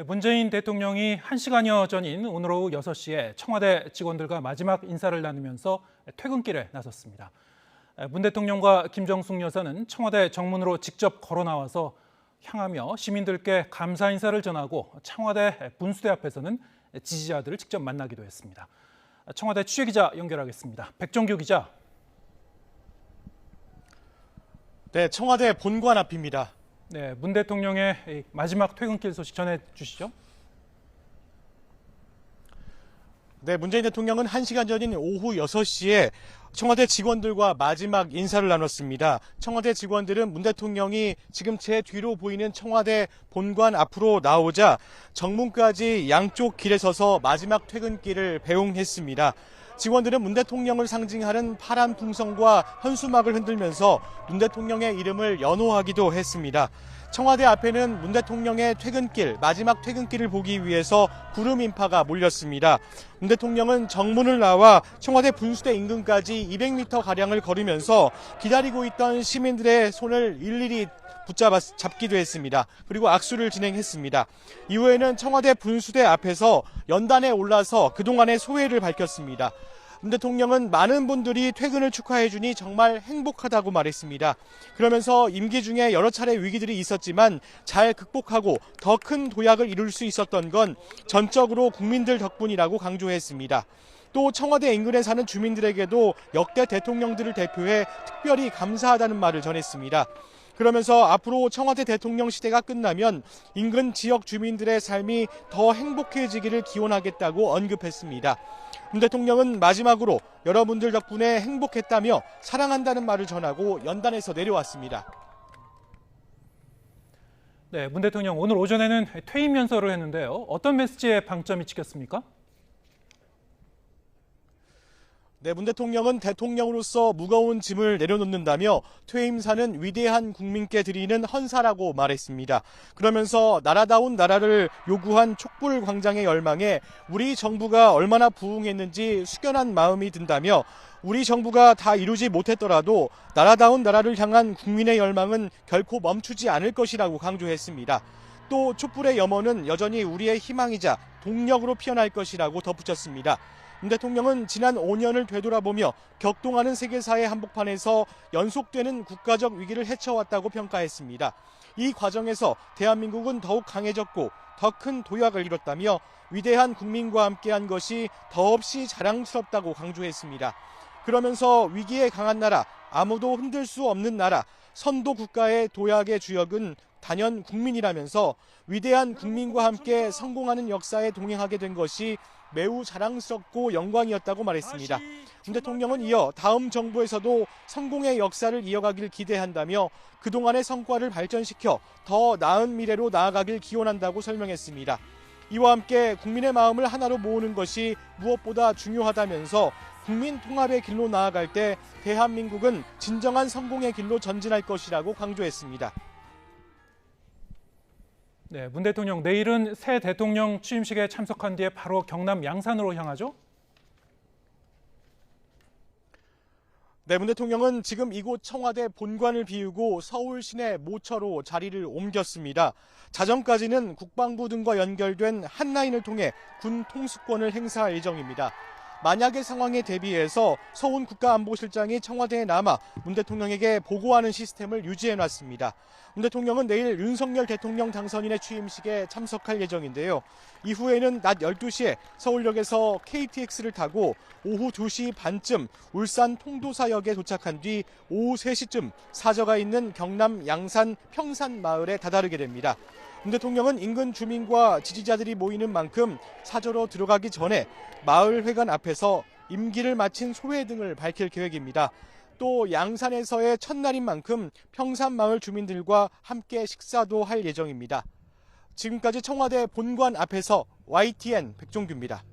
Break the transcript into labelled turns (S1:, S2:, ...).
S1: 문재인 대통령이 1시간여 전인 오늘 오후 6시에 청와대 직원들과 마지막 인사를 나누면서 퇴근길에 나섰습니다. 문 대통령과 김정숙 여사는 청와대 정문으로 직접 걸어 나와서 향하며 시민들께 감사 인사를 전하고 청와대 분수대 앞에서는 지지자들을 직접 만나기도 했습니다. 청와대 취재기자 연결하겠습니다. 백정규 기자.
S2: 네, 청와대 본관 앞입니다.
S1: 네, 문 대통령의 마지막 퇴근길 소식 전해주시죠.
S2: 네, 문재인 대통령은 1시간 전인 오후 6시에 청와대 직원들과 마지막 인사를 나눴습니다. 청와대 직원들은 문 대통령이 지금 제 뒤로 보이는 청와대 본관 앞으로 나오자 정문까지 양쪽 길에 서서 마지막 퇴근길을 배웅했습니다. 직원들은 문 대통령을 상징하는 파란 풍선과 현수막을 흔들면서 문 대통령의 이름을 연호하기도 했습니다. 청와대 앞에는 문 대통령의 퇴근길, 마지막 퇴근길을 보기 위해서 구름 인파가 몰렸습니다. 문 대통령은 정문을 나와 청와대 분수대 인근까지 200m가량을 걸으면서 기다리고 있던 시민들의 손을 일일이 잡기도 했습니다. 그리고 악수를 진행했습니다. 이후에는 청와대 분수대 앞에서 연단에 올라서 그동안의 소회를 밝혔습니다. 문 대통령은 많은 분들이 퇴근을 축하해주니 정말 행복하다고 말했습니다. 그러면서 임기 중에 여러 차례 위기들이 있었지만 잘 극복하고 더 큰 도약을 이룰 수 있었던 건 전적으로 국민들 덕분이라고 강조했습니다. 또 청와대 인근에 사는 주민들에게도 역대 대통령들을 대표해 특별히 감사하다는 말을 전했습니다. 그러면서 앞으로 청와대 대통령 시대가 끝나면 인근 지역 주민들의 삶이 더 행복해지기를 기원하겠다고 언급했습니다. 문 대통령은 마지막으로 여러분들 덕분에 행복했다며 사랑한다는 말을 전하고 연단에서 내려왔습니다.
S1: 네, 문 대통령 오늘 오전에는 퇴임 연설을 했는데요. 어떤 메시지에 방점이 찍혔습니까?
S2: 네, 문 대통령은 대통령으로서 무거운 짐을 내려놓는다며 퇴임사는 위대한 국민께 드리는 헌사라고 말했습니다. 그러면서 나라다운 나라를 요구한 촛불 광장의 열망에 우리 정부가 얼마나 부응했는지 숙연한 마음이 든다며 우리 정부가 다 이루지 못했더라도 나라다운 나라를 향한 국민의 열망은 결코 멈추지 않을 것이라고 강조했습니다. 또 촛불의 염원은 여전히 우리의 희망이자 동력으로 피어날 것이라고 덧붙였습니다. 문 대통령은 지난 5년을 되돌아보며 격동하는 세계사의 한복판에서 연속되는 국가적 위기를 헤쳐왔다고 평가했습니다. 이 과정에서 대한민국은 더욱 강해졌고 더 큰 도약을 이뤘다며 위대한 국민과 함께한 것이 더없이 자랑스럽다고 강조했습니다. 그러면서 위기에 강한 나라, 아무도 흔들 수 없는 나라, 선도 국가의 도약의 주역은 단연 국민이라면서 위대한 국민과 함께 성공하는 역사에 동행하게 된 것이 매우 자랑스럽고 영광이었다고 말했습니다. 문 대통령은 이어 다음 정부에서도 성공의 역사를 이어가길 기대한다며 그동안의 성과를 발전시켜 더 나은 미래로 나아가길 기원한다고 설명했습니다. 이와 함께 국민의 마음을 하나로 모으는 것이 무엇보다 중요하다면서 국민 통합의 길로 나아갈 때 대한민국은 진정한 성공의 길로 전진할 것이라고 강조했습니다.
S1: 네, 문 대통령 내일은 새 대통령 취임식에 참석한 뒤에 바로 경남 양산으로 향하죠?
S2: 네, 문 대통령은 지금 이곳 청와대 본관을 비우고 서울 시내 모처로 자리를 옮겼습니다. 자정까지는 국방부 등과 연결된 한 라인을 통해 군 통수권을 행사할 예정입니다. 만약의 상황에 대비해서 서훈 국가안보실장이 청와대에 남아 문 대통령에게 보고하는 시스템을 유지해놨습니다. 문 대통령은 내일 윤석열 대통령 당선인의 취임식에 참석할 예정인데요. 이후에는 낮 12시에 서울역에서 KTX를 타고 오후 2시 반쯤 울산 통도사역에 도착한 뒤 오후 3시쯤 사저가 있는 경남 양산 평산마을에 다다르게 됩니다. 문 대통령은 인근 주민과 지지자들이 모이는 만큼 사저로 들어가기 전에 마을회관 앞에서 임기를 마친 소회 등을 밝힐 계획입니다. 또 양산에서의 첫날인 만큼 평산마을 주민들과 함께 식사도 할 예정입니다. 지금까지 청와대 본관 앞에서 YTN 백종규입니다.